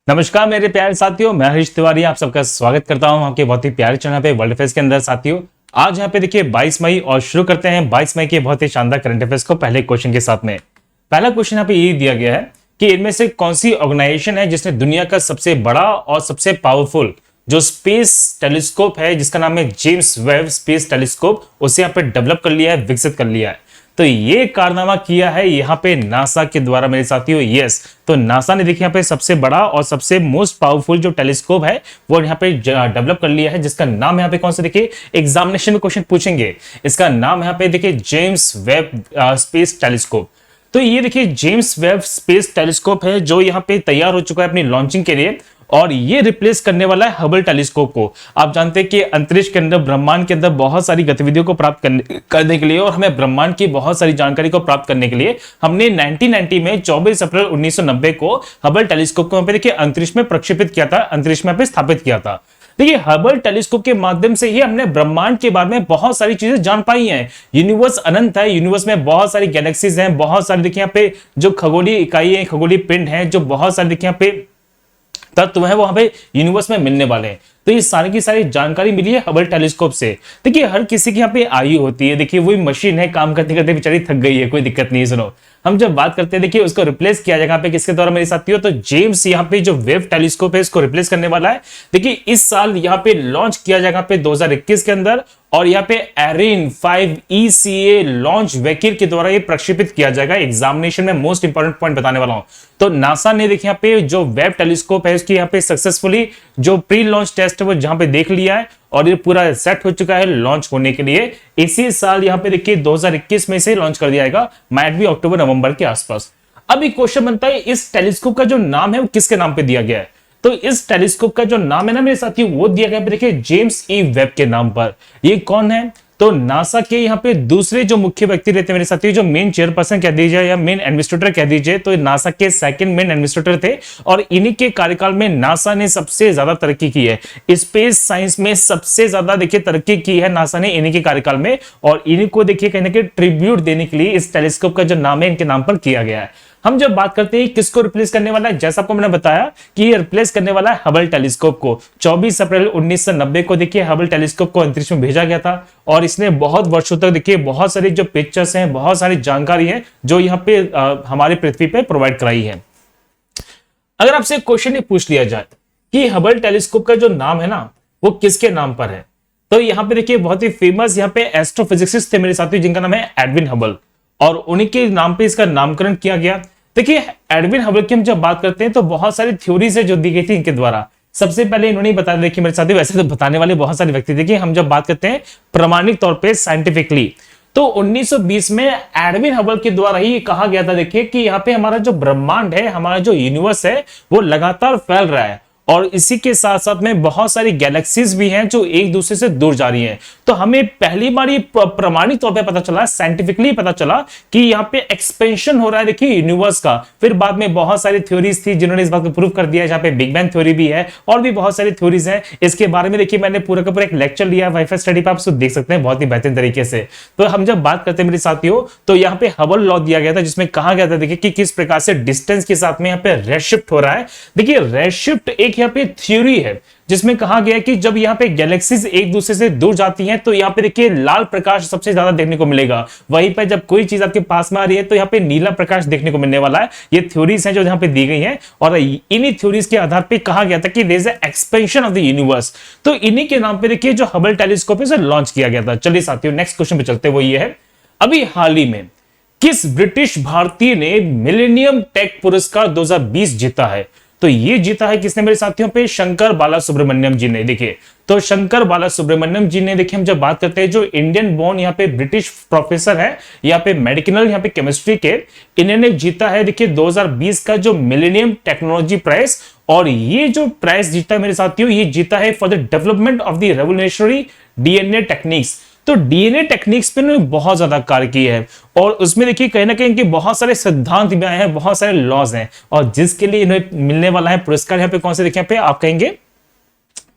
नमस्कार मेरे प्यारे साथियों, मैं हरीश तिवारी आप सबका स्वागत करता हूं आपके बहुत ही प्यारे चैनल पे वर्ल्ड अफेयर्स के अंदर। साथियों, आज यहाँ पे देखिए 22 मई और शुरू करते हैं 22 मई के बहुत ही शानदार करंट अफेयर्स को पहले क्वेश्चन के साथ में। पहला क्वेश्चन यहाँ पे ये दिया गया है कि इनमें से कौन सी ऑर्गेनाइजेशन है जिसने दुनिया का सबसे बड़ा और सबसे पावरफुल जो स्पेस टेलीस्कोप है जिसका नाम है जेम्स वेब स्पेस टेलीस्कोप, उसे यहाँ पे डेवलप कर लिया है, विकसित कर लिया है। तो ये कारनामा किया है यहाँ पे नासा के द्वारा मेरे साथियों। यस, तो नासा ने देखिए यहाँ पे सबसे बड़ा और सबसे मोस्ट पावरफुल जो टेलीस्कोप है वो यहाँ पे डेवलप कर लिया है, जिसका नाम यहाँ पे कौन सा देखिए एग्जामिनेशन में क्वेश्चन पूछेंगे। इसका नाम यहाँ पे देखिए जेम्स वेब स्पेस टेलीस्कोप। तो ये देखिए जेम्स वेब स्पेस टेलीस्कोप है जो यहाँ पे तैयार हो चुका है अपनी लॉन्चिंग के लिए, और ये रिप्लेस करने वाला है हबल टेलीस्कोप को। आप जानते हैं कि अंतरिक्ष के अंदर, ब्रह्मांड के अंदर बहुत सारी गतिविधियों को प्राप्त करने के लिए और हमें ब्रह्मांड की बहुत सारी जानकारी को प्राप्त करने के लिए हमने 1990 में 24 अप्रैल 1990 को हबल टेलीस्कोप को देखिए अंतरिक्ष में प्रक्षेपित किया था, अंतरिक्ष में स्थापित किया था। देखिए हबल टेलीस्कोप के माध्यम से ही हमने ब्रह्मांड के बारे में बहुत सारी चीजें जान पाई हैं। यूनिवर्स अनंत है, यूनिवर्स में बहुत सारी गैलेक्सीज हैं, बहुत सारी देखिए यहाँ पे जो खगोलीय इकाई है, खगोलीय पिंड है, जो बहुत सारी देखिए यहाँ पे तत्व है वहां पे यूनिवर्स में मिलने वाले हैं। तो ये सारी की सारी जानकारी मिली है हबल टेलीस्कोप से। देखिए हर किसी की यहाँ पे आयु होती है, देखिए वही मशीन है, काम करते करते बेचारी थक गई है, कोई दिक्कत नहीं है। सुनो, हम जब बात करते हैं देखिए उसको रिप्लेस किया जाएगा पे किसके द्वारा मेरे साथियों, तो जेम्स यहाँ पे जो वेब टेलीस्कोप है इसको रिप्लेस करने वाला है। देखिए इस साल यहाँ पे लॉन्च किया जाएगा पे 2021 के अंदर, और यहाँ पे एरिन 5 ECA लॉन्च व्हीकल के द्वारा ये प्रक्षेपित किया जाएगा। एग्जामिनेशन में मोस्ट इंपोर्टेंट पॉइंट बताने वाला हूं। तो नासा ने देखिए यहाँ पे जो वेब टेलीस्कोप है उसकी यहाँ पे सक्सेसफुली जो प्री लॉन्च टेस्ट है वो जहां पे देख लिया है और ये पूरा सेट हो चुका है लॉन्च होने के लिए। इसी साल यहाँ पे देखिए 2021 में से लॉन्च कर दिया जाएगा, माइट भी अक्टूबर नवंबर के आसपास। अब एक क्वेश्चन बनता है, इस टेलीस्कोप का जो नाम है वो किसके नाम पे दिया गया है? तो इस टेलीस्कोप का जो नाम है ना मेरे साथियों, वो दिया गया देखिए जेम्स ई वेब के नाम पर। ये कौन है? तो नासा के यहाँ पे दूसरे जो मुख्य व्यक्ति रहते हैं मेरे साथियों, जो मेन चेयरपर्सन कह दीजिए या मेन एडमिनिस्ट्रेटर कह दीजिए, तो नासा के सेकंड मेन एडमिनिस्ट्रेटर थे, और इन्हीं के कार्यकाल में नासा ने सबसे ज्यादा तरक्की की है। स्पेस साइंस में सबसे ज्यादा देखिए तरक्की की है नासा ने इन्हीं के कार्यकाल में, और इन्हीं को देखिए कहीं ना कहीं ट्रिब्यूट देने के लिए इस टेलीस्कोप का जो नाम है इनके नाम पर किया गया है। हम जब बात करते हैं किसको रिप्लेस करने वाला है, जैसा आपको मैंने बताया कि ये रिप्लेस करने वाला है हबल टेलीस्कोप को। 24 अप्रैल 1990 को देखिए हबल टेलीस्कोप को अंतरिक्ष में भेजा गया था, और इसने बहुत वर्षों तक देखिए बहुत सारी जो पिक्चर्स हैं, बहुत सारी जानकारी है जो यहाँ पे हमारी पृथ्वी पे प्रोवाइड कराई है। अगर आपसे क्वेश्चन ये पूछ लिया जाए कि हबल टेलीस्कोप का जो नाम है ना वो किसके नाम पर है, तो यहाँ पे देखिए बहुत ही फेमस यहाँ पे एस्ट्रोफिजिसिस्ट थे मेरे साथियों जिनका नाम है एडविन हबल, और उन्हीं के नाम पे इसका नामकरण किया गया। देखिए एडविन हबल की हम जब बात करते हैं तो बहुत सारी थ्योरीज है जो दी गई थी इनके द्वारा। सबसे पहले इन्होंने बताया, देखिए मेरे साथियों वैसे तो बताने वाले बहुत सारे व्यक्ति, देखिए हम जब बात करते हैं प्रमाणिक तौर पे साइंटिफिकली, तो 1920 में एडविन हबल के द्वारा ही कहा गया था देखिए कि यहाँ पे हमारा जो ब्रह्मांड है, हमारा जो यूनिवर्स है वो लगातार फैल रहा है, और इसी के साथ साथ में बहुत सारी गैलेक्सीज भी हैं जो एक दूसरे से दूर जा रही हैं। तो हमें पहली बार ये प्रमाणिक तौर पे पता चला, साइंटिफिकली पता चला कि यहाँ पे एक्सपेंशन हो रहा है देखिए यूनिवर्स का। फिर बाद में बहुत सारी थ्योरीज थी जिन्होंने इस बात को प्रूव कर दिया है, जहाँ पे बिग बैंग थ्योरी भी है और भी बहुत सारी थ्योरीज हैं। इसके बारे में देखिए मैंने पूरा का पूरा एक लेक्चर लिया वाईफाई स्टडी पे, आप उसको देख सकते हैं बहुत ही बेहतरीन तरीके से। तो हम जब बात करते हैं मेरे साथियों, तो यहाँ पे हबल लॉ दिया गया था जिसमें कहा गया था देखिए कि किस प्रकार से डिस्टेंस के साथ में यहाँ पे रेडशिफ्ट हो रहा है। देखिए रेडशिफ्ट एक यहाँ पे थ्योरी है जिसमें कहा गया कि जब यहाँ पे गैलेक्सीज एक दूसरे से दूर जाती हैं तो यहाँ पे देखिए लाल प्रकाश सबसे ज्यादा देखने को मिलेगा, वहीं पर जब कोई चीज आपके पास में आ रही है तो यहाँ पे नीला प्रकाश देखने को मिलने वाला है। ये थ्योरीज हैं जो यहाँ पे दी गई हैं, और इन्हीं थ्योरीज के आधार पे कहा गया था कि there is expansion of the universe. तो इन्हीं के नाम पे देखिए जो हबल टेलीस्कोप है लॉन्च किया गया था। चलिए साथियों नेक्स्ट क्वेश्चन पे चलते, वो ये है, अभी हाल ही में किस ब्रिटिश भारतीय ने मिलेनियम टेक पुरस्कार 2020 जीता है? तो ये जीता है किसने मेरे साथियों पे? शंकर बालासुब्रमण्यम जी ने। देखिए तो शंकर बालासुब्रमण्यम जी ने, देखिए हम जब बात करते हैं जो इंडियन बोर्न यहाँ पे ब्रिटिश प्रोफेसर है यहाँ पे मेडिकल यहाँ पे केमिस्ट्री के, इन्होंने जीता है देखिए 2020 का जो मिलेनियम टेक्नोलॉजी प्राइज। और ये जो प्राइज जीता है मेरे साथियों, ये जीता है for the development of the revolutionary DNA techniques. तो डीएनए टेक्निक्स पे उन्होंने बहुत ज्यादा कार्य किया है, और उसमें देखिए कहीं ना कहीं इनके बहुत सारे सिद्धांत भी आए हैं, बहुत सारे लॉज हैं, और जिसके लिए इन्हें मिलने वाला है पुरस्कार यहाँ पे कौन से देखिए पे आप कहेंगे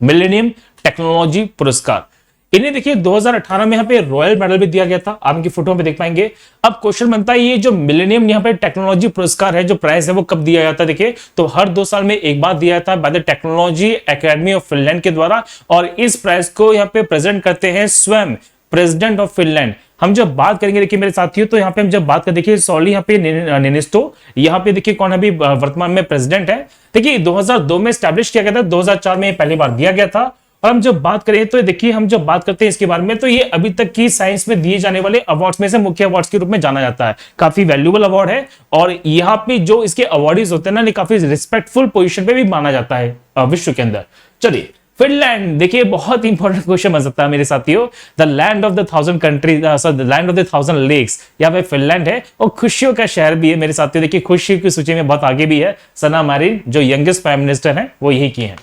मिलेनियम टेक्नोलॉजी पुरस्कार। इन्हें देखिए 2018 में यहाँ पे रॉयल मेडल भी दिया गया था, आप इनकी फोटो में देख पाएंगे। अब क्वेश्चन बनता है ये जो मिलेनियम यहाँ पे टेक्नोलॉजी पुरस्कार है, जो प्राइज है वो कब दिया जाता है? देखिए तो हर 2 साल में एक बार दिया जाता है by the technology academy of Finland के द्वारा, और इस प्राइज को यहाँ पे प्रेजेंट करते हैं स्वयं प्रेसिडेंट ऑफ फिनलैंड। हम जब बात करेंगे देखिए मेरे साथियों, तो यहाँ पे हम जब बात करें देखिए सॉली यहाँ पे निनिस्टो, यहाँ पे देखिए कौन अभी वर्तमान में प्रेसिडेंट है। देखिए 2002 में स्टैब्लिश किया गया था, 2004 में पहली बार दिया गया था। और हम जब बात करें तो देखिए हम जब बात करते हैं इसके बारे में, तो ये अभी तक की साइंस में दिए जाने वाले अवार्ड्स में से मुख्य अवार्ड्स के रूप में जाना जाता है। काफी वैल्यूएबल अवार्ड है, और यहाँ पे जो इसके अवार्डीज होते हैं ना, काफी रिस्पेक्टफुल पोजीशन पे भी माना जाता है विश्व के अंदर। चलिए फिनलैंड, देखिए बहुत इंपॉर्टेंट क्वेश्चन बन सकता है मेरे साथियों। The land of the 1000 country, the land of the 1000 lakes, यहाँ पे फिनलैंड है, और खुशियों का शहर भी है मेरे साथियों। देखिए खुशी की सूची में बहुत आगे भी है। सना मारिन जो यंगेस्ट प्राइम मिनिस्टर हैं वो यही की हैं।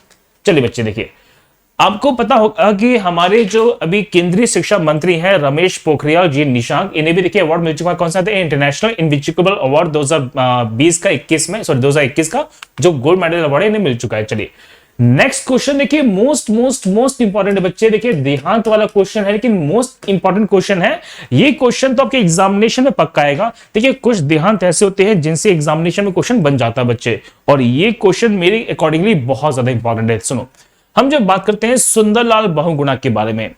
चलिए बच्चे देखिए, आपको पता होगा कि हमारे जो अभी केंद्रीय शिक्षा मंत्री हैं रमेश पोखरियाल जी निशंक, इन्हें भी देखिए अवार्ड मिल चुका है। कौन सा? इंटरनेशनल इनविजिबल अवार्ड 2020 का 21 में, सॉरी 2021 का जो गोल्ड मेडल अवार्ड है इन्हें मिल चुका है। चलिए नेक्स्ट क्वेश्चन देखिए, मोस्ट इंपॉर्टेंट बच्चे, देखिए देहांत वाला क्वेश्चन है लेकिन मोस्ट इंपॉर्टेंट क्वेश्चन है। ये क्वेश्चन तो आपके एग्जामिनेशन में पक्का आएगा। देखिए कुछ देहांत ऐसे होते हैं जिनसे एग्जामिनेशन में क्वेश्चन बन जाता है बच्चे, और ये क्वेश्चन मेरे अकॉर्डिंगली बहुत ज्यादा इंपॉर्टेंट है। सुनो, हम जब बात करते हैं सुंदरलाल बहुगुणा के बारे में,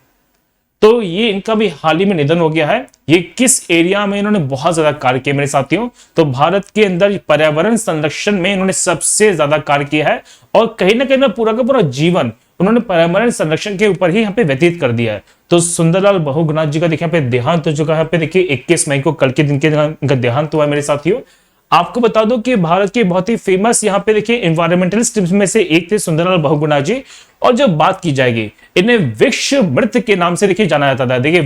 तो ये इनका भी हाल ही में निधन हो गया है। ये किस एरिया में इन्होंने बहुत ज्यादा कार्य किया मेरे साथियों? तो भारत के अंदर पर्यावरण संरक्षण में इन्होंने सबसे ज्यादा कार्य किया है, और कहीं ना कहीं पूरा का पूरा जीवन उन्होंने पर्यावरण संरक्षण के ऊपर ही यहाँ पे व्यतीत कर दिया है। तो सुंदरलाल बहुगुणा जी का देखिए यहाँ पे देहांत हो चुका है। यहाँ पे देखिए 21 मई को कल के दिन के इनका देहांत हुआ है मेरे साथियों। आपको बता दो कि भारत के बहुत ही फेमस यहाँ पे देखिए इन्वायरमेंटलिस्ट में से एक थे सुंदरलाल बहुगुणा जी, और जब बात की जाएगी इन्हें वृक्ष मित्र के नाम से देखिए जाना जाता था। देखिए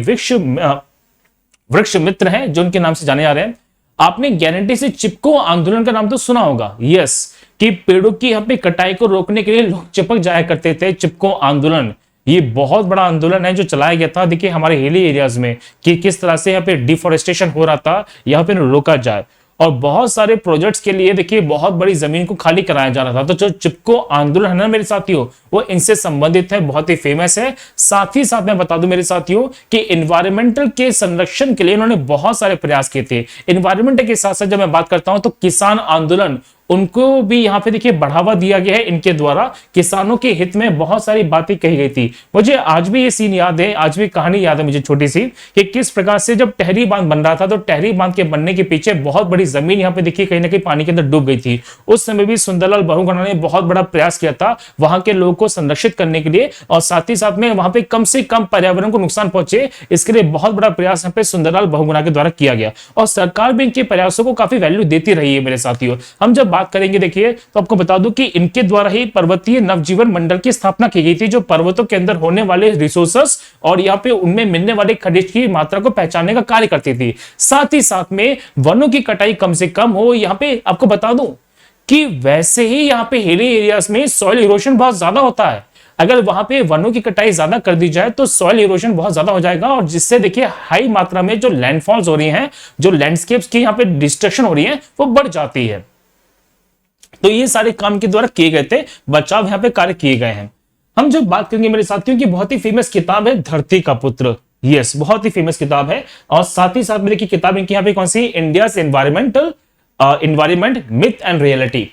वृक्ष मित्र हैं जो उनके नाम से जाने जा रहे हैं। आपने गारंटी से चिपको आंदोलन का नाम तो सुना होगा, यस, कि पेड़ों की यहाँ पे कटाई को रोकने के लिए लोग चिपक जाया करते थे। चिपको आंदोलन ये बहुत बड़ा आंदोलन है जो चलाया गया था देखिए हमारे हिली एरियाज में, कि किस तरह से यहाँ पे डिफोरेस्टेशन हो रहा था, यहाँ पे रोका जाए। और बहुत सारे प्रोजेक्ट्स के लिए देखिए बहुत बड़ी जमीन को खाली कराया जा रहा था। तो जो चिपको आंदोलन है ना मेरे साथियों, वो इनसे संबंधित है, बहुत ही फेमस है। साथ ही साथ मैं बता दूं मेरे साथियों कि इन्वायरमेंटल के संरक्षण के लिए इन्होंने बहुत सारे प्रयास किए थे। इन्वायरमेंट के साथ साथ जब मैं बात करता हूं तो किसान आंदोलन, उनको भी यहां पे देखिए बढ़ावा दिया गया है इनके द्वारा। किसानों के हित में बहुत सारी बातें कही गई थी। मुझे आज भी ये सीन याद है, आज भी कहानी याद है मुझे छोटी सी, कि किस प्रकार से जब टहरी बांध बन रहा था, तो टहरी बांध के बनने के पीछे बहुत बड़ी जमीन यहाँ पे देखिए कहीं ना कहीं पानी के अंदर डूब गई थी। उस समय भी सुंदरलाल बहुगुणा ने बहुत बड़ा प्रयास किया था वहां के लोगों को संरक्षित करने के लिए, और साथ ही साथ में वहां पे कम से कम पर्यावरण को नुकसान पहुंचे, इसके लिए बहुत बड़ा प्रयास यहाँ पे सुंदरलाल बहुगुणा के द्वारा किया गया। और सरकार भी इनके प्रयासों को काफी वैल्यू देती रही है मेरे साथियों। हम जब बात करेंगे देखिए तो आपको बता दूं कि इनके द्वारा ही पर्वतीय नवजीवन मंडल की स्थापना की गई थी, जो पर्वतों के अंदर होने वाले रिसोर्सेस और यहाँ पे उनमें मिलने वाले खनिज की मात्रा को पहचानने का कार्य करती थी। साथ ही साथ में वनों की कटाई कम से कम हो। यहाँ पे आपको बता दूं कि वैसे ही यहाँ पे हिली एरियाज में सॉइल इरोशन बहुत ज्यादा होता है। अगर वहां पे वनों की कटाई ज्यादा कर दी जाए तो सॉइल इरोशन बहुत ज्यादा हो जाएगा, और जिससे देखिए हाई मात्रा में जो लैंडफॉल्स हो रही हैं, जो लैंडस्केप्स की यहाँ पे डिस्ट्रक्शन हो रही है, वो बढ़ जाती है। तो ये सारे काम के द्वारा किए गए थे, बचाव यहाँ पे कार्य किए गए हैं। हम जब बात करेंगे मेरे साथियों की बहुत ही फेमस किताब है धरती का पुत्र, यस, बहुत ही फेमस किताब है। और साथ ही साथ में देखिए किताब इनकी यहाँ पे कौन सी, India's environment myth and reality.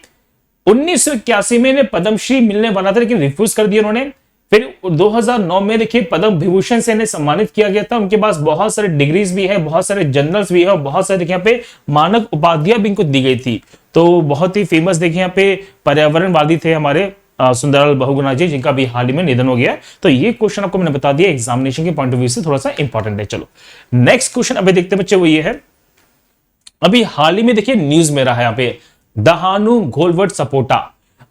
1981 में इन्हें पद्मश्री मिलने वाला था लेकिन रिफ्यूज कर दिया उन्होंने। फिर 2009 में देखिए पद्म विभूषण से इन्हें सम्मानित किया गया था। उनके पास बहुत सारे डिग्रीज भी है, बहुत सारे जनरल्स भी है, और बहुत सारे देखिए यहाँ पे मानक उपाधियां भी इनको दी गई थी। तो बहुत ही फेमस देखिए यहाँ पे पर्यावरणवादी थे हमारे सुंदरलाल बहुगुणा जी, जिनका भी हाल ही में निधन हो गया। तो ये क्वेश्चन आपको मैंने बता दिया, एग्जामिनेशन के पॉइंट ऑफ व्यू से थोड़ा सा इंपॉर्टेंट है। चलो नेक्स्ट क्वेश्चन अभी देखते बच्चे, वो ये है, अभी हाल ही में देखिए न्यूज में रहा है यहाँ पे दहानु घोलवट सपोटा।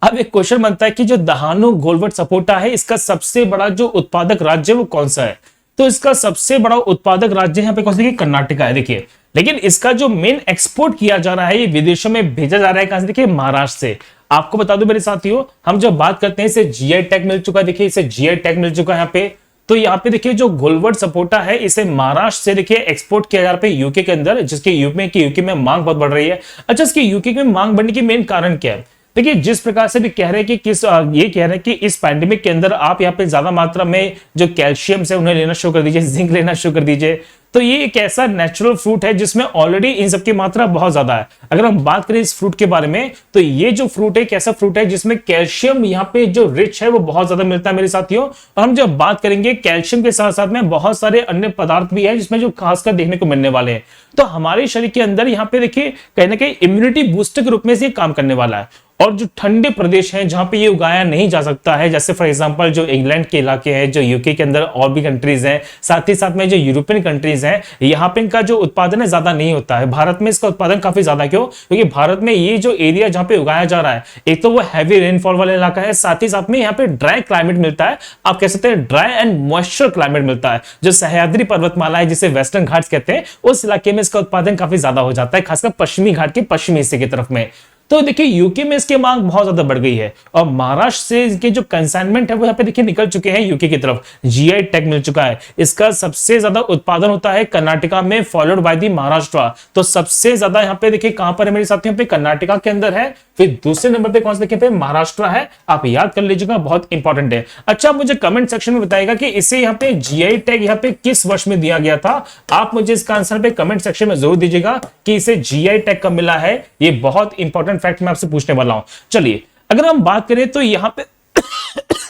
अब एक क्वेश्चन बनता है कि जो दहानु घोलवट सपोटा है, इसका सबसे बड़ा जो उत्पादक राज्य वो कौन सा है? तो इसका सबसे बड़ा उत्पादक राज्य यहाँ पे कौन सा, कर्नाटका है देखिए। लेकिन इसका जो मेन एक्सपोर्ट किया जा रहा है, ये विदेशों में भेजा जा रहा है कहां से, देखिए महाराष्ट्र से। आपको बता दो मेरे साथियों, हम जब बात करते हैं इसे जीआई टैग मिल चुका है, देखिए इसे जीआई टैग मिल चुका है यहाँ पे। तो यहाँ पे देखिए जो घोलवट सपोटा है, इसे महाराष्ट्र से देखिए एक्सपोर्ट किया जा रहा है यूके के अंदर, जिसके यूके में मांग बहुत बढ़ रही है। अच्छा, इसकी यूके में मांग बढ़ने की मेन कारण क्या है? देखिए जिस प्रकार से भी कह रहे हैं कि ये कह रहे हैं कि इस पैंडेमिक के अंदर आप यहाँ पे ज्यादा मात्रा में जो कैल्शियम से उन्हें लेना शुरू कर दीजिए, जिंक लेना शुरू कर दीजिए। तो ये एक ऐसा नेचुरल फ्रूट है जिसमें ऑलरेडी इन सब की मात्रा बहुत ज्यादा है। अगर हम बात करें इस फ्रूट के बारे में, तो ये जो फ्रूट है एक ऐसा फ्रूट है जिसमें कैल्शियम यहाँ पे जो रिच है वो बहुत ज्यादा मिलता है मेरे साथियों। और हम जब बात करेंगे कैल्शियम के साथ साथ में बहुत सारे अन्य पदार्थ भी है जिसमें जो खासकर देखने को मिलने वाले हैं। तो हमारे शरीर के अंदर यहाँ पे देखिए कहीं ना कहीं इम्यूनिटी बूस्टर के रूप में ये काम करने वाला है। और जो ठंडे प्रदेश हैं जहां पे ये उगाया नहीं जा सकता है, जैसे फॉर एग्जांपल जो इंग्लैंड के इलाके हैं, जो यूके के अंदर और भी कंट्रीज हैं, साथ ही साथ में जो यूरोपियन कंट्रीज हैं, यहाँ पे इनका जो उत्पादन है ज्यादा नहीं होता है। भारत में इसका उत्पादन काफी ज्यादा, क्यों? क्योंकि भारत में ये जो एरिया जहां पे उगाया जा रहा है, एक तो वो हैवी रेनफॉल वाला इलाका है, साथ ही साथ में यहाँ पे ड्राई क्लाइमेट मिलता है। आप कह सकते हैं ड्राई एंड मॉइस्चर क्लाइमेट मिलता है। जो सह्याद्री पर्वतमाला है जिसे वेस्टर्न घाट्स कहते हैं, उस इलाके में इसका उत्पादन काफी ज्यादा हो जाता है, खासकर पश्चिमी घाट के पश्चिमी हिस्से की तरफ में। तो देखिए यूके में इसकी मांग बहुत ज्यादा बढ़ गई है और महाराष्ट्र से इसके जो कंसाइनमेंट है वो यहाँ पे देखिए निकल चुके हैं यूके की तरफ। जीआई टैग मिल चुका है। इसका सबसे ज्यादा उत्पादन होता है कर्नाटका में, फॉलोड बाय दी महाराष्ट्र। तो सबसे ज्यादा यहाँ पे देखिए कहां पर है मेरे साथियों, पे कर्नाटका के अंदर है। फिर दूसरे नंबर पे कौन से देखिए महाराष्ट्र है। आप याद कर लीजिएगा, बहुत इंपॉर्टेंट है। अच्छा, मुझे कमेंट सेक्शन में बताएगा कि इसे यहाँ पे जीआई टैग यहाँ पे किस वर्ष में दिया गया था। आप मुझे इसका आंसर पे कमेंट सेक्शन में जरूर दीजिएगा कि इसे जीआई टैग कब मिला है। ये बहुत इंपॉर्टेंट फैक्ट मैं आपसे पूछने वाला हूं। चलिए अगर हम बात करें तो यहां पे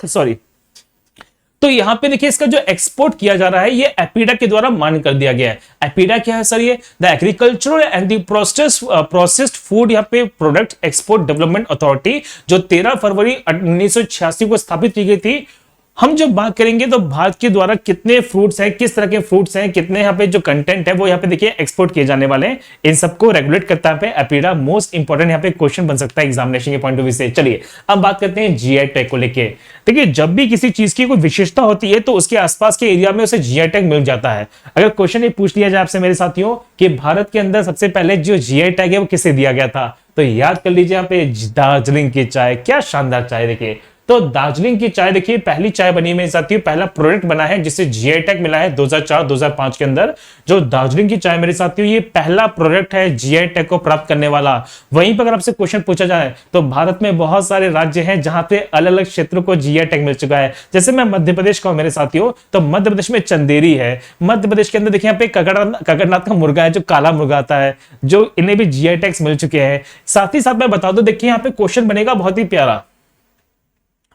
सॉरी, तो यहां पे देखिए इसका जो एक्सपोर्ट किया जा रहा है ये एपीडा के द्वारा मान्य कर दिया गया है। एपीडा क्या है सर? ये the agricultural and the processed food यहाँ पे प्रोडक्ट एक्सपोर्ट डेवलपमेंट अथॉरिटी, जो 13 फरवरी 1986 को स्थापित की गई थी। हम जब बात करेंगे तो भारत के द्वारा कितने फ्रूट्स हैं, किस तरह के फ्रूट्स हैं, कितने यहाँ पे जो कंटेंट है वो यहाँ पे देखिए एक्सपोर्ट किए जाने वाले हैं, इन सबको रेगुलेट करता है एपीडा। मोस्ट इंपॉर्टेंट यहाँ पे क्वेश्चन बन सकता है एग्जामिनेशन के पॉइंट ऑफ व्यू से। चलिए अब बात करते हैं जीआई टैग को लेके। देखिए जब भी किसी चीज की कोई विशेषता होती है तो उसके आसपास के एरिया में उसे जीआई टैग मिल जाता है। अगर क्वेश्चन ये पूछ लिया जाए आपसे मेरे साथियों कि भारत के अंदर सबसे पहले जो जीआई टैग है वो किसे दिया गया था, तो याद कर लीजिए यहाँ पे दार्जिलिंग की चाय। क्या शानदार चाय! देखिए तो दार्जिलिंग की चाय देखिए पहली चाय बनी मेरे साथियों, पहला प्रोडक्ट बना है जिसे जीआई टैग मिला है 2004-2005 के अंदर। जो दार्जिलिंग की चाय मेरे साथियों ये पहला प्रोडक्ट है जीआई टैग को प्राप्त करने वाला। वहीं पर अगर आपसे क्वेश्चन पूछा जाए तो भारत में बहुत सारे राज्य हैं जहां पे अलग अलग क्षेत्रों को जीआई टैग मिल चुका है। जैसे मैं मध्य प्रदेश का हूं मेरे साथियों, तो मध्य प्रदेश में चंदेरी है। मध्य प्रदेश के अंदर देखिए यहाँ पे ककड़नाथ का मुर्गा है, जो काला मुर्गा आता है, जो इन्हें भी जीआई टैग्स मिल चुके हैं। साथ ही साथ मैं बता दूं, देखिए यहाँ पे क्वेश्चन बनेगा बहुत ही प्यारा।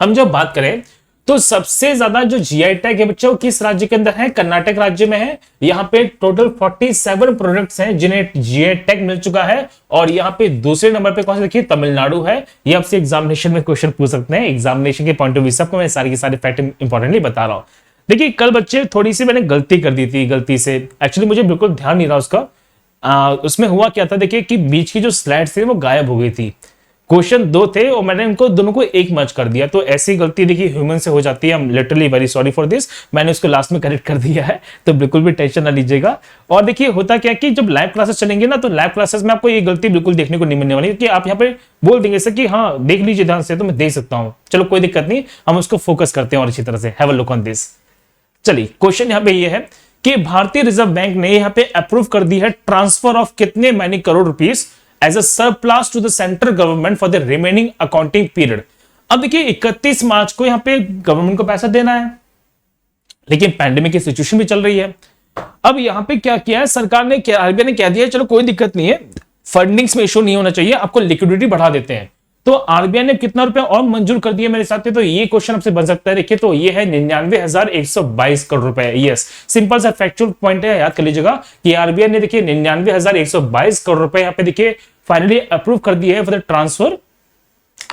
हम जब बात करें तो सबसे ज्यादा जो जीआई टैग है बच्चों किस राज्य के अंदर है? कर्नाटक राज्य में है। यहाँ पे टोटल 47 प्रोडक्ट्स हैं जिन्हें जीआई टैग मिल चुका है। और यहाँ पे दूसरे नंबर पे कौन सा देखिए तमिलनाडु है। ये आपसे एग्जामिनेशन में क्वेश्चन पूछ सकते हैं, एग्जामिनेशन के पॉइंट ऑफ व्यू से आपको मैं सारी की सारी फैक्ट इंपॉर्टेंटली बता रहा हूं। देखिए कल बच्चे थोड़ी सी मैंने गलती कर दी थी, गलती से एक्चुअली मुझे बिल्कुल ध्यान नहीं रहा उसका। उसमें हुआ क्या था देखिए कि बीच की जो स्लाइड थी वो गायब हो गई थी। क्वेश्चन 2 थे और मैंने इनको दोनों को एक मर्ज कर दिया। तो ऐसी गलती देखिए ह्यूमन से हो जाती है। I am literally very sorry for this. मैंने उसको लास्ट में करेक्ट कर दिया है, तो बिल्कुल भी टेंशन ना लीजिएगा। और देखिए होता क्या कि जब लाइव क्लासेस चलेंगे ना, तो लाइव क्लासेस में आपको ये गलती बिल्कुल देखने को नहीं मिलने वाली, क्योंकि आप यहाँ पे बोल देंगे सर कि हाँ देख लीजिए ध्यान से, तो मैं देख सकता हूँ। चलो कोई दिक्कत नहीं, हम उसको फोकस करते हैं और अच्छी तरह से। Have a look on this. चलिए क्वेश्चन यहाँ पे ये है कि भारतीय रिजर्व बैंक ने यहाँ पे अप्रूव कर दी है ट्रांसफर ऑफ कितने many crore rupees as a surplus to the central government for the remaining accounting period। अब देखिए 31 मार्च को यहां पे गवर्नमेंट को पैसा देना है, लेकिन पैंडेमिक की सिचुएशन भी चल रही है। अब यहां पे क्या किया है सरकार ने, क्या आरबीआई ने कह दिया चलो कोई दिक्कत नहीं है, फंडिंग्स में इशू नहीं होना चाहिए, आपको लिक्विडिटी बढ़ा देते हैं। तो आरबीआई ने कितना रुपए और मंजूर कर दिया मेरे साथ? तो ये क्वेश्चन आपसे बन सकता है। देखिए तो ये है 99,122 करोड़ रुपए। यस, सिंपल सा फैक्चुअल पॉइंट है, याद कर लीजिएगा कि आरबीआई ने देखिए 99,122 करोड़ रुपए यहाँ पे देखिए फाइनली अप्रूव कर दिया है फॉर द ट्रांसफर।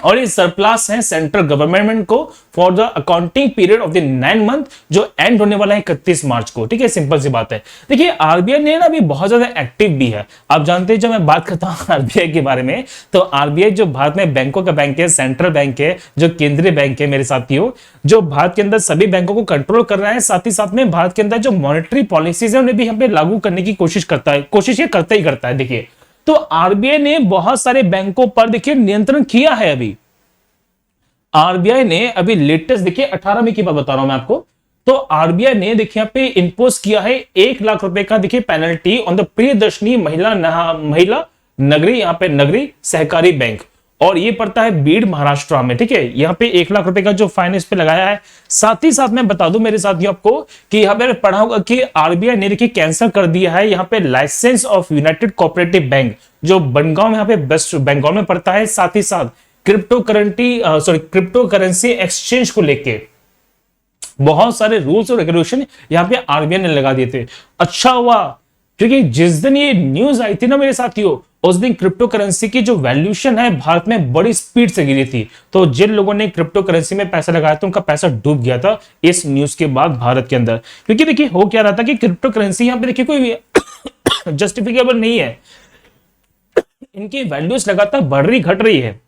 और ये सरप्लस है सेंट्रल गवर्नमेंट को for the accounting period of the 9 month, जो एंड होने वाला है 31 मार्च को। ठीक है, सिंपल सी बात है। देखिए आरबीआई ने ना अभी बहुत ज्यादा एक्टिव भी है। आप जानते हैं जब मैं बात करता हूं आरबीआई के बारे में, तो आरबीआई जो भारत में बैंकों का बैंक है, सेंट्रल बैंक है, जो केंद्रीय बैंक है मेरे साथियों, जो भारत के अंदर सभी बैंकों को कंट्रोल कर रहा है। साथ ही साथ में भारत के अंदर जो मॉनेटरी पॉलिसीज है उन्हें भी यहाँ पे लागू करने की कोशिश करता है, कोशिश ये करता ही करता है। देखिए तो आरबीआई ने बहुत सारे बैंकों पर देखिए नियंत्रण किया है। अभी आरबीआई ने अभी लेटेस्ट देखिए 18 में की बात बता रहा हूं मैं आपको, तो आरबीआई ने देखिए यहाँ पे इंपोज किया है 1 लाख रुपए का देखिए पेनल्टी ऑन द प्रियदर्शनी महिला नगरी, यहाँ पे नगरी सहकारी बैंक। और ये पड़ता है बीड महाराष्ट्र में। ठीक है, यहाँ पे 1 लाख रुपए का जो फाइन इस पे लगाया है। साथ ही साथ मैं बता दूं मेरे साथियों आपको कि यहाँ पे पढ़ा होगा कि आरबीआई ने देखिए कैंसिल कर दिया है यहाँ पे license of united cooperative bank, जो बनगांव यहाँ पे वेस्ट बंगाल में पड़ता है। साथ ही साथ क्रिप्टो करेंसी एक्सचेंज को लेके बहुत सारे रूल्स और रेगुलेशन यहाँ पे आरबीआई ने लगा दिए थे। अच्छा हुआ क्योंकि जिस दिन ये न्यूज आई थी ना मेरे साथियों, उस दिन क्रिप्टो करेंसी की जो वैल्यूएशन है भारत में बड़ी स्पीड से गिरी थी। तो जिन लोगों ने क्रिप्टो करेंसी में पैसा लगाया था उनका पैसा डूब गया था इस न्यूज के बाद भारत के अंदर। क्योंकि देखिए हो क्या रहा था कि क्रिप्टो करेंसी यहाँ पे देखिए कोई जस्टिफिकेबल नहीं है, इनकी वैल्यूज लगातार बढ़ रही घट रही है,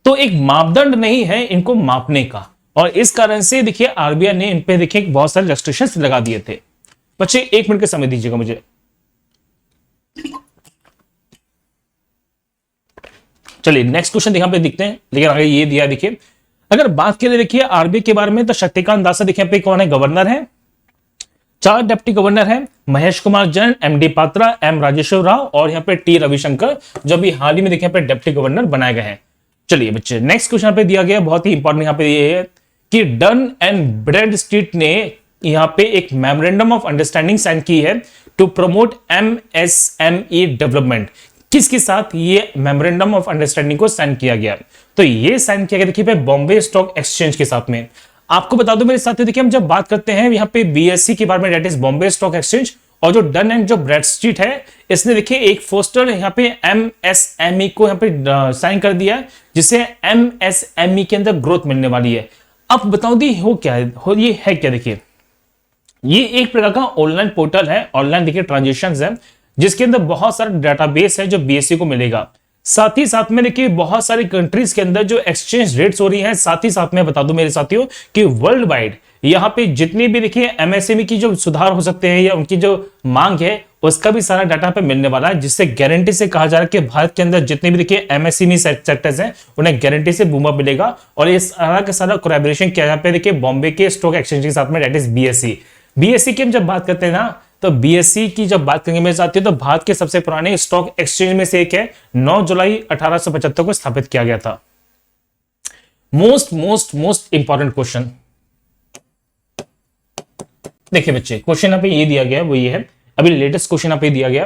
तो एक मापदंड नहीं है इनको मापने का। और इस कारण से देखिए आरबीआई ने इन पे देखिए बहुत सारे रेस्ट्रिक्शंस लगा दिए थे। बच्चे 1 मिनट का समय दीजिएगा मुझे। चलिए नेक्स्ट क्वेश्चन यहाँ पे देखते हैं, लेकिन आगे ये दिया देखिए, अगर बात करें देखिए आरबीआई के बारे में तो शक्तिकांत दास देखिए यहाँ पे कौन है, गवर्नर है। 4 डिप्टी गवर्नर है, महेश कुमार जैन, एमडी पात्रा, एम राजेश्वर राव और यहाँ पे टी रविशंकर, जो भी हाल ही में देखिए यहाँ पे डिप्टी गवर्नर बनाए गए हैं। चलिए बच्चे नेक्स्ट क्वेश्चन पे दिया गया बहुत ही इंपॉर्टेंट यहाँ पे ये है कि डन एंड ब्रैडस्ट्रीट ने यहाँ पे एक मेमोरेंडम ऑफ अंडरस्टैंडिंग साइन की है टू प्रमोट एमएसएमई डेवलपमेंट। किसके साथ ये मेमोरेंडम ऑफ अंडरस्टैंडिंग को साइन किया गया? तो ये साइन किया गया देखिए बॉम्बे स्टॉक एक्सचेंज के साथ में। आपको बता दो मेरे साथ, देखिए हम जब बात करते हैं यहाँ पे बीएससी के बारे में, that is Bombay stock exchange, और जो डन एंड जो ब्रैडस्ट्रीट है इसने देखिए एक फोस्टर यहाँ पे एमएसएमई को यहाँ पे साइन कर दिया, जिससे एमएसएमई के अंदर ग्रोथ मिलने वाली है। अब बताओ दी हो क्या है, ये है क्या? देखिए ये एक प्रकार का ऑनलाइन पोर्टल है, ऑनलाइन देखिए ट्रांजेक्शंस है, जिसके अंदर बहुत सारा डाटाबेस है जो बीएससी को मिलेगा। साथ ही साथ में देखिए बहुत सारी कंट्रीज के अंदर जो एक्सचेंज रेट्स हो रही हैं। साथ ही साथ में बता दूं मेरे साथियों कि वर्ल्ड वाइड यहाँ पे जितनी भी देखिए एमएसएमई की जो सुधार हो सकते हैं या उनकी जो मांग है उसका भी सारा डाटा पे मिलने वाला है, जिससे गारंटी से कहा जा रहा है कि भारत के अंदर जितने भी देखिए एमएसएमई सेक्टर्स हैं उन्हें गारंटी से बूम अप मिलेगा। और ये सारा का सारा कोलैबोरेशन किया यहाँ पे देखिए बॉम्बे के स्टॉक एक्सचेंज के साथ में, डेट इज बीएससी। बीएससी की हम जब बात करते हैं ना, तो बीएससी की जब बात करेंगे मेरे साथियों, तो भारत के सबसे पुराने स्टॉक एक्सचेंज में से एक है। 9 जुलाई 1875 को स्थापित किया गया था। मोस्ट इंपॉर्टेंट क्वेश्चन देखिए बच्चे, क्वेश्चन यहाँ पे ये दिया गया है, वो ये है, अभी लेटेस्ट क्वेश्चन यहाँ पे दिया गया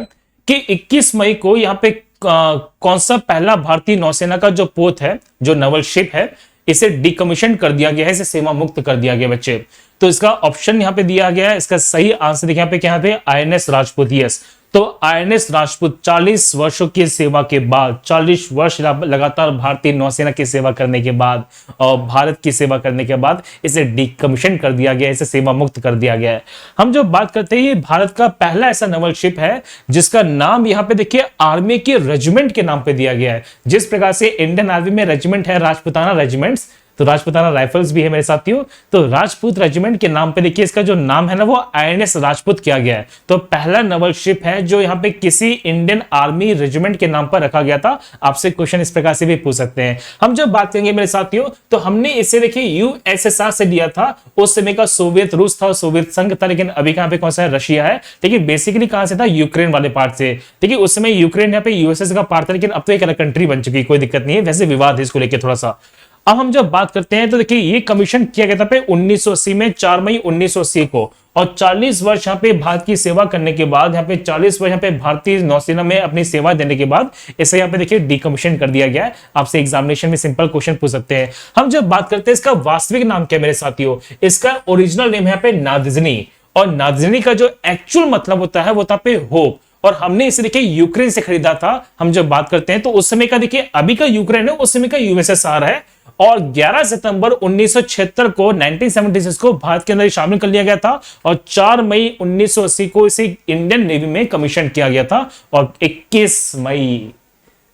कि 21 मई को यहाँ पे कौन सा पहला भारतीय नौसेना का जो पोत है, जो नवल शिप है, इसे डिकमीशन कर दिया गया है, इसे सेवा मुक्त कर दिया गया बच्चे। तो इसका ऑप्शन यहाँ पे दिया गया है, इसका सही आंसर देखिए यहाँ पे क्या है, आईएनएस राजपूत। यस, तो आईएनएस राजपूत 40 वर्षों की सेवा के बाद, 40 वर्ष लगातार भारतीय नौसेना की सेवा करने के बाद और भारत की सेवा करने के बाद इसे डिकमीशन कर दिया गया, इसे सेवा मुक्त कर दिया गया है। हम जो बात करते हैं, ये भारत का पहला ऐसा नवल शिप है जिसका नाम यहाँ पे देखिए आर्मी के रेजिमेंट के नाम पे दिया गया है। जिस प्रकार से इंडियन आर्मी में रेजिमेंट है राजपुताना रेजिमेंट्स, तो राजपुताना राइफल्स भी है मेरे साथियों, तो राजपूत रेजिमेंट के नाम पे देखिए इसका जो नाम है ना वो आईएनएस राजपूत किया गया है। तो पहला नवल शिप है जो यहाँ पे किसी इंडियन आर्मी रेजिमेंट के नाम पर रखा गया था। आपसे क्वेश्चन इस प्रकार से भी पूछ सकते हैं। हम जब बात करेंगे मेरे साथियों, तो हमने इसे देखिए यूएसएसआर से लिया था। उस समय का सोवियत रूस था, सोवियत संघ था, लेकिन अभी कहां पे कौन सा है, रशिया है। लेकिन बेसिकली कहां से था, यूक्रेन वाले पार्ट से। देखिए उस समय यूक्रेन यहाँ पे यूएसएस का पार्ट था, लेकिन अब तो एक अलग कंट्री बन चुकी है, कोई दिक्कत नहीं है। वैसे विवाद है इसको लेकर थोड़ा सा। अब हम जब बात करते हैं तो देखिए ये कमीशन किया गया था 1980 में, 4 मई 1980 को, और 40 वर्ष यहाँ पे भारत की सेवा करने के बाद, यहाँ पे 40 वर्ष यहाँ पे भारतीय नौसेना में अपनी सेवा देने के बाद इसे यहाँ पे देखिए डिकमीशन कर दिया गया है। आपसे एग्जामिनेशन में सिंपल क्वेश्चन पूछ सकते हैं। हम जब बात करते हैं इसका वास्तविक नाम क्या है मेरे साथियों, इसका ओरिजिनल नेम है यहाँ पे नादजनी, और नादजनी का जो एक्चुअल मतलब होता है वो था पे होप। और हमने इसे देखिए यूक्रेन से खरीदा था। हम जब बात करते हैं तो उस समय का देखिए अभी का यूक्रेन है, उस समय का यूएसएसआर है। और 11 सितंबर 1976 को 1976 को भारत के अंदर शामिल कर लिया गया था, और 4 मई 1980 को इसे इंडियन नेवी में कमीशन किया गया था, और 21 मई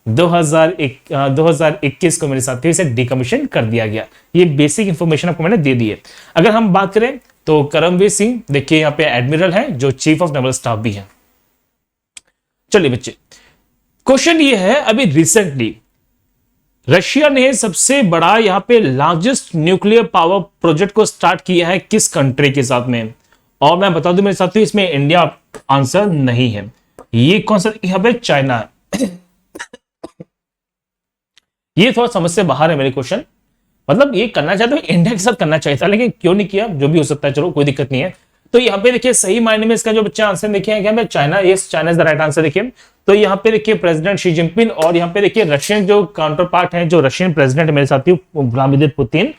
2021 को मेरे साथियों इसे डिकमीशन कर दिया गया। ये बेसिक इंफॉर्मेशन आपको मैंने दे दी है। अगर हम बात करें तो करमवीर सिंह देखिए यहाँ पे एडमिरल है, जो चीफ ऑफ नेवल स्टाफ भी है। चलिए बच्चे, क्वेश्चन ये है, अभी रिसेंटली रशिया ने सबसे बड़ा यहाँ पे लार्जेस्ट न्यूक्लियर पावर प्रोजेक्ट को स्टार्ट किया है किस कंट्री के साथ में? और मैं बता दूं मेरे साथियों, इसमें इंडिया आंसर नहीं है। ये कौन सा यहाँ पे, चाइना है। ये थोड़ा समझ से बाहर है मेरे क्वेश्चन। मतलब ये करना चाहते तो इंडिया के साथ करना चाहिए था, लेकिन क्यों नहीं किया, जो भी हो सकता है, चलो कोई दिक्कत नहीं है। तो यहाँ पे देखिए सही मायने में इसका जो बच्चा आंसर देखिए क्या है, China. Yes, China is the right answer. देखिए तो यहाँ पे देखिए प्रेसिडेंट शी जिनपिंग और यहाँ पे देखिए रशियन जो काउंटर पार्ट है, जो रशियन प्रेसिडेंट मेरे साथी व्लादिमीर पुतिन,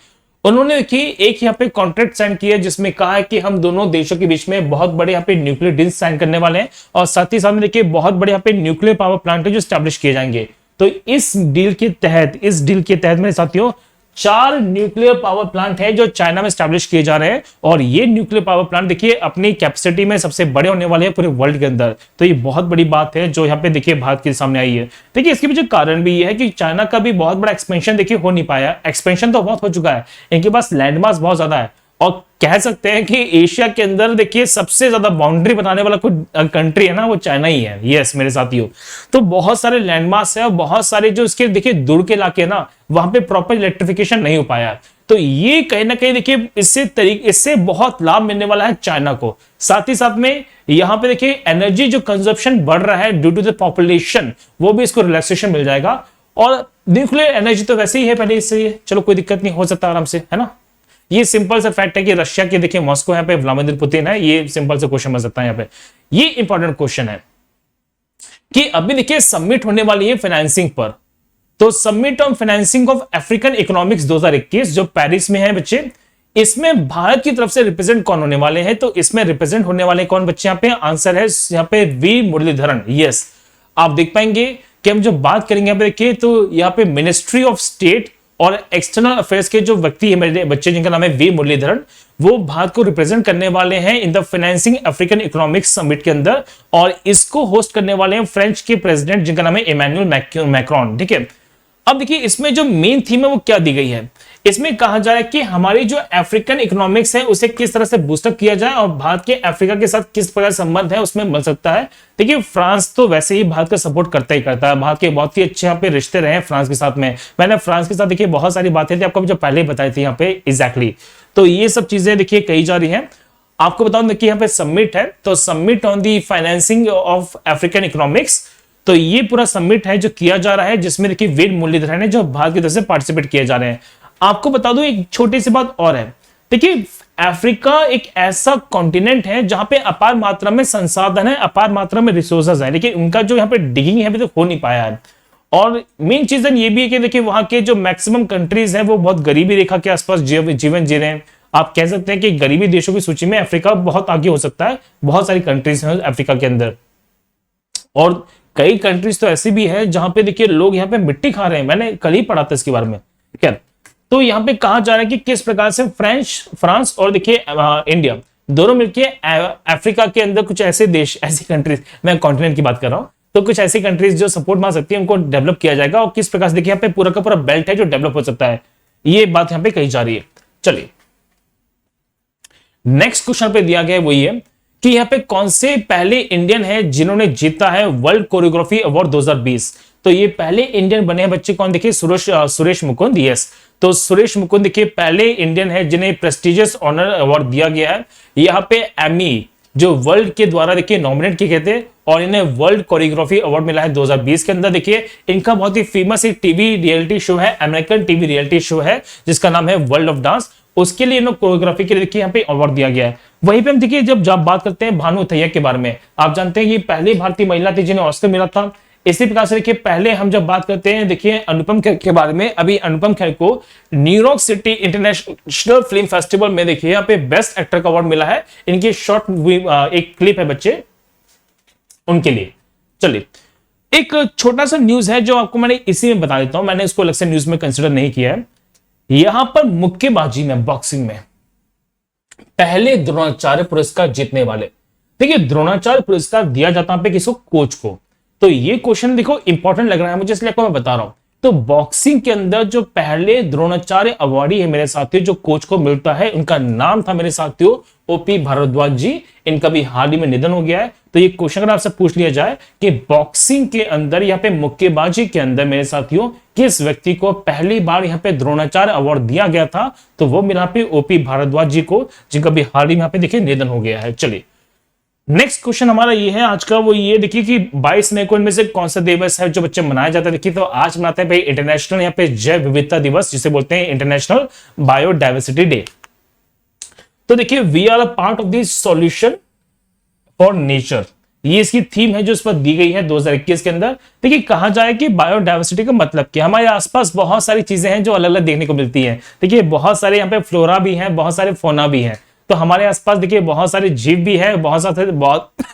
उन्होंने देखिए एक यहाँ पे कॉन्ट्रैक्ट साइन किया जिसमें कहा है कि हम दोनों देशों के बीच में बहुत बड़े यहाँ पे न्यूक्लियर डील साइन करने वाले हैं, और साथ ही साथ में देखिए बहुत बड़े यहाँ पे न्यूक्लियर पावर प्लांट है जो स्टैब्लिश किए जाएंगे। तो इस डील के तहत मेरे साथियों 4 न्यूक्लियर पावर प्लांट है जो चाइना में स्टैब्लिश किए जा रहे हैं, और ये न्यूक्लियर पावर प्लांट देखिए अपनी कैपेसिटी में सबसे बड़े होने वाले हैं पूरे वर्ल्ड के अंदर। तो ये बहुत बड़ी बात है जो यहाँ पे देखिए भारत के सामने आई है। देखिए इसके पीछे कारण भी ये है कि चाइना का भी बहुत बड़ा एक्सपेंशन देखिए हो नहीं पाया। एक्सपेंशन तो बहुत हो चुका है, इनके पास लैंडमास बहुत ज्यादा है, और कह सकते हैं कि एशिया के अंदर देखिए सबसे ज्यादा बाउंड्री बनाने वाला कोई कंट्री है ना, वो चाइना ही है। यस मेरे साथियों, तो बहुत सारे लैंडमार्क्स है और बहुत सारे जो इसके देखिए दूर के इलाके ना, वहां पे प्रॉपर इलेक्ट्रिफिकेशन नहीं हो पाया। तो ये कहीं ना कहीं देखिए इससे बहुत लाभ मिलने वाला है चाइना को। साथ ही साथ में यहाँ पे देखिए एनर्जी जो कंजप्शन बढ़ रहा है ड्यू टू द पॉपुलेशन, वो भी इसको रिलैक्सेशन मिल जाएगा। और न्यूक्लियर एनर्जी तो वैसे ही है पहले इससे, चलो कोई दिक्कत नहीं, हो सकता आराम से, है ना। ये सिंपल सा फैक्ट है कि रशिया के देखिए मॉस्को यहाँ पे व्लादिमीर पुतिन है, ये सिंपल सा क्वेश्चन बन सकता है यहाँ पे। ये इंपॉर्टेंट क्वेश्चन है कि अभी देखिए सबमिट होने वाली है फाइनेंसिंग पर। तो submit on financing of African economics 2021 जो पेरिस में है बच्चे, इसमें भारत की तरफ से रिप्रेजेंट कौन होने वाले हैं? तो इसमें रिप्रेजेंट होने वाले कौन बच्चे? यहाँ पे आंसर है यहाँ पे वी मुरलीधरन। यस, आप देख पाएंगे कि हम जब बात करेंगे यहाँ पे देखिए तो यहाँ पे मिनिस्ट्री ऑफ स्टेट और एक्सटर्नल अफेयर्स के जो व्यक्ति है मेरे बच्चे जिनका नाम है वी मुरलीधरन, वो भारत को रिप्रेजेंट करने वाले हैं in the financing African economics summit के अंदर, और इसको होस्ट करने वाले हैं फ्रेंच के प्रेसिडेंट जिनका नाम है इमैनुअल मैक्रोन। ठीक है, अब देखिए इसमें जो मेन थीम है वो क्या दी गई है, इसमें कहा जा रहा है कि हमारी जो अफ्रीकन इकोनॉमिक्स है उसे किस तरह से बूस्टअप किया जाए और भारत के अफ्रीका के साथ किस प्रकार संबंध है उसमें बन सकता है। देखिए फ्रांस तो वैसे ही भारत का सपोर्ट करता ही करता है, भारत के बहुत ही अच्छे यहाँ पे रिश्ते रहे हैं फ्रांस के साथ में। मैंने फ्रांस के साथ देखिए बहुत सारी बातें थी आपको जो पहले ही बताई थी यहाँ पे एग्जैक्टली। तो ये सब चीजें देखिए कही जा रही है। आपको बताऊं देखिए यहाँ पे सबमिट है, तो submit on the financing of African economics, तो ये पूरा सबमिट है जो किया जा रहा है जिसमें देखिए वी मुरलीधरन है जो भारत की तरफ से पार्टिसिपेट किए जा रहे हैं। आपको बता दूं एक छोटी सी बात और है, देखिए अफ्रीका एक ऐसा कॉन्टिनेंट है जहां पे अपार मात्रा में संसाधन है, अपार मात्रा में रिसोर्सेज है, लेकिन उनका जो यहाँ पे डिगिंग है अभी तो हो नहीं पाया है। और मेन चीज ये भी है कि देखिए वहां के जो मैक्सिमम कंट्रीज है वो बहुत गरीबी रेखा के आसपास जीवन जी रहे हैं। आप कह सकते हैं कि गरीबी देशों की सूची में अफ्रीका बहुत आगे हो सकता है, बहुत सारी कंट्रीज हैं अफ्रीका के अंदर, और कई कंट्रीज तो ऐसी भी है जहां पे देखिए लोग यहाँ पे मिट्टी खा रहे हैं। मैंने कल ही पढ़ा था इसके बारे में। खैर, तो यहाँ पे कहा जा रहा है कि किस प्रकार से फ्रांस और देखिए इंडिया दोनों मिलकर अफ्रीका के अंदर कुछ ऐसे देश, ऐसी कंट्रीज, मैं कॉन्टिनेंट की बात कर रहा हूं, तो कुछ ऐसी कंट्रीज जो सपोर्ट मार सकती है उनको डेवलप किया जाएगा, और किस प्रकार से देखिए यहाँ पे पूरा का पूरा बेल्ट है जो डेवलप हो सकता है, ये बात यहाँ पे कही जा रही है। चलिए नेक्स्ट क्वेश्चन पे दिया गया वही है कि यहाँ पे कौन से पहले इंडियन है जिन्होंने जीता है वर्ल्ड कोरियोग्राफी अवार्ड 2020। तो ये पहले इंडियन बने हैं बच्चे कौन, देखिए सुरेश मुकुंद। यस, तो सुरेश मुकुंद देखिए पहले इंडियन है जिन्हें प्रेस्टिजियस ऑनर अवार्ड दिया गया है। यहाँ पे एमी जो वर्ल्ड के द्वारा देखिए नॉमिनेट किए गए थे, और इन्हें वर्ल्ड कोरियोग्राफी अवार्ड मिला है 2020 के अंदर। देखिए इनका बहुत ही फेमस एक टीवी रियलिटी शो है, अमेरिकन टीवी रियलिटी शो है जिसका नाम है वर्ल्ड ऑफ डांस, उसके लिए इन्होंने कोरियोग्राफी के लिए देखिए यहाँ पे अवार्ड दिया गया है। वहीं पे हम देखिए जब बात करते हैं भानु अथैया के बारे में, आप जानते हैं ये पहली भारतीय महिला थी जिन्हें ऑस्कर मिला था। इसी प्रकार से देखिए पहले हम जब बात करते हैं देखिए अनुपम खेर के बारे में, अभी अनुपम खेर को New York city international film festival में देखिए यहाँ पे बेस्ट एक्टर का अवार्ड मिला है। इनकी शॉर्ट एक क्लिप है बच्चे उनके लिए। चलिए एक छोटा सा न्यूज है जो आपको मैंने इसी में बता देता हूं, मैंने इसको अलग से न्यूज में कंसिडर नहीं किया है। यहां पर मुक्केबाजी में, बॉक्सिंग में पहले द्रोणाचार्य पुरस्कार जीतने वाले, देखिए द्रोणाचार्य पुरस्कार दिया जाता है किसको, कोच को। तो ये क्वेश्चन देखो इंपॉर्टेंट लग रहा है मुझे, इसलिए आपको मैं बता रहा हूं। तो बॉक्सिंग के अंदर जो पहले द्रोणाचार्य अवार्डी है मेरे साथियों, जो कोच को मिलता है, उनका नाम था मेरे साथियों ओपी भारद्वाज जी। इनका भी हाल ही में निधन हो गया है। तो ये क्वेश्चन अगर आपसे पूछ लिया जाए कि बॉक्सिंग के अंदर यहाँ पे मुक्केबाजी के अंदर मेरे साथियों किस व्यक्ति को पहली बार यहाँ पे द्रोणाचार्य अवार्ड दिया गया था, तो वो मेरे यहाँ पे ओपी भारद्वाज जी को, जिनका भी हाल ही में यहाँ पे देखिए निधन हो गया है। चलिए नेक्स्ट क्वेश्चन हमारा ये है आज का, वो ये देखिए कि 22 मई को इनमें से कौन सा दिवस है जो बच्चे मनाया जाता है। देखिए तो आज मनाते हैं भाई इंटरनेशनल यहाँ पे जैव विविधता दिवस, जिसे बोलते हैं इंटरनेशनल बायोडाइवर्सिटी डे। तो देखिए we are a part of the solution for nature, ये इसकी थीम है जो इस पर दी गई है 2021 के अंदर। देखिए कहा जाए कि बायोडाइवर्सिटी का मतलब क्या, हमारे आसपास बहुत सारी चीजें हैं जो अलग अलग देखने को मिलती हैं। देखिए बहुत सारे यहाँ पे फ्लोरा भी हैं, बहुत सारे फोना भी हैं। तो हमारे आसपास देखिए बहुत सारे जीव भी है, बहुत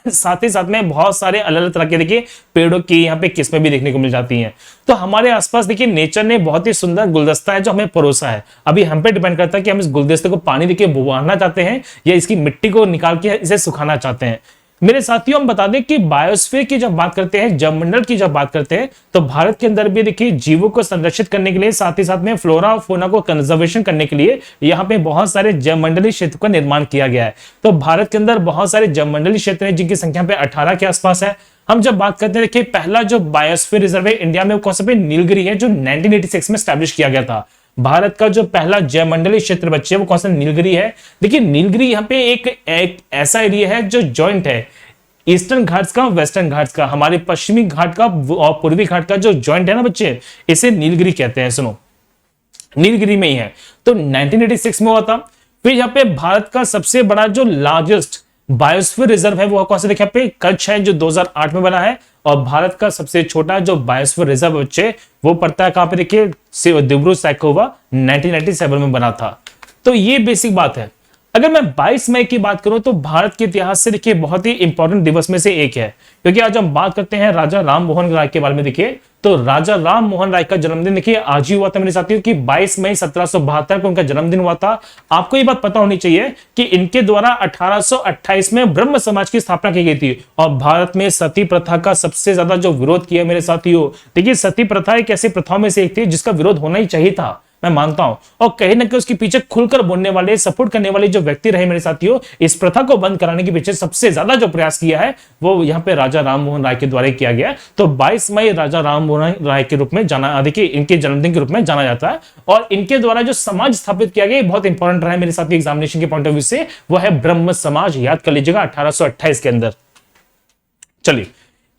साथ ही साथ में बहुत सारे अलग अलग तरह के देखिए पेड़ों की यहाँ पे किस्में भी देखने को मिल जाती हैं। तो हमारे आसपास देखिए नेचर ने बहुत ही सुंदर गुलदस्ता है जो हमें परोसा है। अभी हम पे डिपेंड करता है कि हम इस गुलदस्ते को पानी देके बुवाना चाहते हैं या इसकी मिट्टी को निकाल के इसे सुखाना चाहते हैं। मेरे साथियों हम बता दें कि बायोस्फीयर की जब बात करते हैं, जैव मंडल की जब बात करते हैं, तो भारत के अंदर भी देखिए जीवों को संरक्षित करने के लिए, साथ ही साथ में फ्लोरा और फोना को कंजर्वेशन करने के लिए यहाँ पे बहुत सारे जैव मंडलीय क्षेत्र का निर्माण किया गया है। तो भारत के अंदर बहुत सारे जैव मंडलीय क्षेत्र हैं जिनकी संख्या पे 18 के आसपास है। हम जब बात करते हैं देखिए पहला जो बायोस्फीयर रिजर्व है इंडिया में, वो कौन सा पे नीलगिरी है, जो 1986 में स्टैब्लिश किया गया था। भारत का जो पहला जैवमंडलीय क्षेत्र बच्चे वो कौन सा नीलगिरी है। देखिए नीलगिरी यहाँ पे एक ऐसा एरिया है जो जॉइंट है ईस्टर्न घाट्स का, वेस्टर्न घाट्स का, हमारे पश्चिमी घाट का और पूर्वी घाट का जो जॉइंट है ना बच्चे, इसे नीलगिरी कहते हैं। सुनो नीलगिरी में ही है, तो 1986 में हुआ था। फिर यहाँ पे भारत का सबसे बड़ा जो लार्जेस्ट बायोस्फीयर रिजर्व है वो कौन सा देखिए पे कच्छ है, जो 2008 में बना है। और भारत का सबसे छोटा जो बायोस्फीयर रिजर्व बच्चे वो पड़ता है कहां पे देखिए दिब्रू सैखोवा 1997 में बना था। तो ये बेसिक बात है। अगर मैं 22 मई की बात करूं तो भारत के इतिहास से देखिए बहुत ही इंपॉर्टेंट दिवस में से एक है, क्योंकि आज हम बात करते हैं राजा राम मोहन राय के बारे में। देखिए तो राजा राम मोहन राय का जन्मदिन देखिए आज ही हुआ था मेरे साथियों की 22 मई 1772 को उनका जन्मदिन हुआ था। आपको ये बात पता होनी चाहिए कि इनके द्वारा 1828 में ब्रह्म समाज की स्थापना की गई थी और भारत में सती प्रथा का सबसे ज्यादा जो विरोध किया मेरे साथियों। देखिए सती प्रथा एक ऐसी प्रथाओं में से एक थी जिसका विरोध होना ही चाहिए था, मैं मानता हूं, और कहीं ना कहीं उसके पीछे खुलकर बोलने वाले, सपोर्ट करने वाले जो व्यक्ति रहे मेरे साथियों, इस प्रथा को बंद कराने के पीछे सबसे ज्यादा जो प्रयास किया है वो यहाँ पे राजा राम मोहन राय के द्वारा किया गया। तो 22 मई राजा राम मोहन राय के रूप में जाना, देखिए इनके जन्मदिन के रूप में जाना जाता है। और इनके द्वारा जो समाज स्थापित किया गया बहुत इंपॉर्टेंट रहा है मेरे साथियों एग्जामिनेशन के पॉइंट ऑफ व्यू से, वो है ब्रह्म समाज, याद कर लीजिएगा 1828 के अंदर। चलिए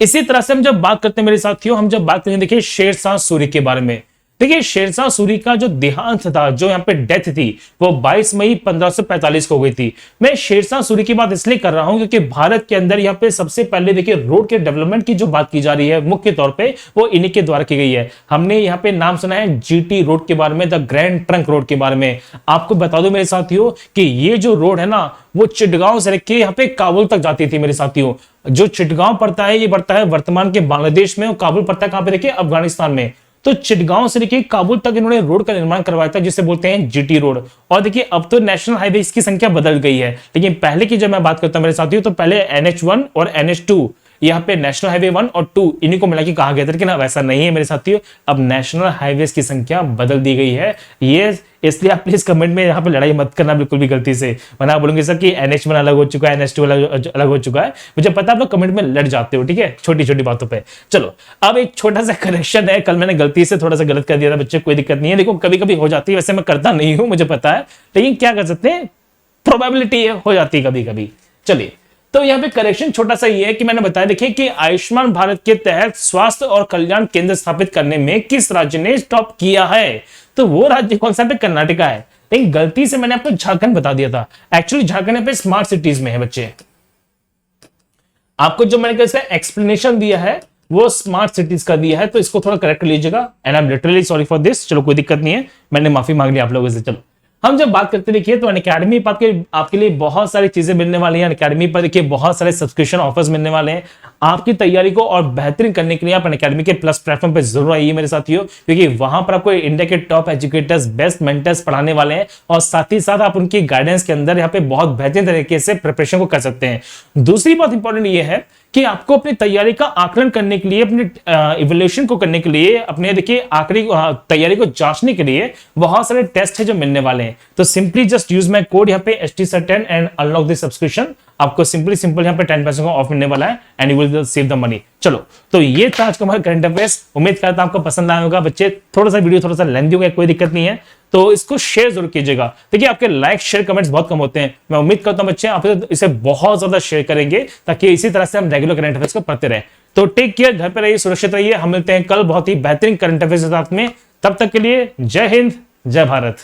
इसी तरह से हम जब बात करते हैं मेरे साथियों, हम जब बात करें देखिए शेरशाह सूरी के बारे में। देखिए शेरशाह सूरी का जो देहांत था, जो यहाँ पे डेथ थी, वो 22 मई 1545 को हो गई थी। मैं शेरशाह सूरी की बात इसलिए कर रहा हूं क्योंकि भारत के अंदर यहाँ पे सबसे पहले देखिए रोड के डेवलपमेंट की जो बात की जा रही है मुख्य तौर पे, वो इन्हीं के द्वारा की गई है। हमने यहाँ पे नाम सुना है जीटी रोड के बारे में, द ग्रैंड ट्रंक रोड के बारे में। आपको बता दो मेरे साथियों कि ये जो रोड है ना, वो चिटगांव से लेके यहाँ पे काबुल तक जाती थी मेरे साथियों। जो चिटगांव पड़ता है, ये पड़ता है वर्तमान के बांग्लादेश में, और काबुल पड़ता है कहां पे देखिए अफगानिस्तान में। तो चिटगांव से लेके काबुल तक इन्होंने रोड का निर्माण करवाया था, जिसे बोलते हैं जीटी रोड। और देखिए अब तो नेशनल हाईवे की संख्या बदल गई है, लेकिन पहले की जब मैं बात करता हूं मेरे साथियों, तो पहले NH1 और NH2 यहाँ पे नेशनल हाईवे 1 और 2 इन्हीं को मिला के कहा गया था, लेकिन अब ऐसा नहीं है मेरे साथियों। अब नेशनल हाईवे की संख्या बदल दी गई है। ये इसलिए आप प्लीज कमेंट में यहाँ पे लड़ाई मत करना बिल्कुल भी गलती से, वरना बोलूंगे सर कि NH1 अलग हो चुका है, NH2 अलग हो चुका है। मुझे पता है आप लोग कमेंट में लड़ जाते हो, ठीक है, छोटी छोटी बातों पे। चलो अब एक छोटा सा करेक्शन है, कल मैंने गलती से थोड़ा सा गलत कर दिया था बच्चे, कोई दिक्कत नहीं है। देखो कभी कभी हो जाती है, वैसे मैं करता नहीं हूं मुझे पता है, लेकिन क्या कर सकते हैं, प्रोबेबिलिटी हो जाती है कभी कभी। चलिए तो यहाँ पे करेक्शन छोटा सा ये है कि मैंने बताया देखिए कि आयुष्मान भारत के तहत स्वास्थ्य और कल्याण केंद्र स्थापित करने में किस राज्य ने टॉप किया है, तो वो राज्य कौन सा पे कर्नाटका है। लेकिन गलती से मैंने आपको झारखंड बता दिया था, एक्चुअली झारखंड पे स्मार्ट सिटीज में है बच्चे। आपको जो मैंने इसका एक्सप्लेनेशन दिया है वो स्मार्ट सिटीज का दिया है, तो इसको थोड़ा करेक्ट कर लीजिएगा, and I am literally sorry for this. चलो कोई दिक्कत नहीं है, मैंने माफी मांग ली आप लोगों से। चलो हम जब बात करते देखिए तो अनअकैडमी पर आपके लिए बहुत सारी चीजें मिलने वाली हैं। अनअकैडमी पर देखिए बहुत सारे सब्सक्रिप्शन ऑफर्स मिलने वाले हैं। आपकी तैयारी को और बेहतरीन करने के लिए आप अनअकैडमी के प्लस प्लेटफॉर्म पे जरूर आइए मेरे साथियों, क्योंकि वहां पर आपको इंडिया के टॉप एजुकेटर्स, बेस्ट मेंटर्स पढ़ाने वाले हैं, और साथ ही साथ आप उनकी गाइडेंस के अंदर यहाँ पे बहुत बेहतरीन तरीके से प्रिपरेशन को कर सकते हैं। दूसरी बात इंपॉर्टेंट ये है कि आपको अपनी तैयारी का आकलन करने के लिए, अपने इवैल्यूएशन को करने के लिए, अपने देखिए आखिरी तैयारी को जांचने के लिए बहुत सारे टेस्ट है जो मिलने वाले हैं। तो simply just use my code यहाँ पे HTSER10 and unlock the subscription. आपको सिंपल यहाँ पे 10% का ऑफ मिलने वाला है, and you will save the money. चलो तो ये था आज का हमारा करंट अफेयर्स। उम्मीद करता हूं आपको पसंद आया होगा बच्चे। थोड़ा सा वीडियो थोड़ा सा लेंथी हो गया, कोई दिक्कत नहीं है। तो इसको शेयर जरूर कीजिएगा। देखिए आपके लाइक शेयर कमेंट्स बहुत कम होते हैं, मैं उम्मीद करता हूं बच्चे आप इसे बहुत ज्यादा शेयर करेंगे ताकि इसी तरह से हम रेगुलर करंट अफेयर्स को पढ़ते रहे। तो टेक केयर, घर पे रहिए, सुरक्षित रहिए। हम मिलते हैं कल बहुत ही बेहतरीन करंट अफेयर्स के साथ में। तब तक के लिए जय हिंद, जय भारत।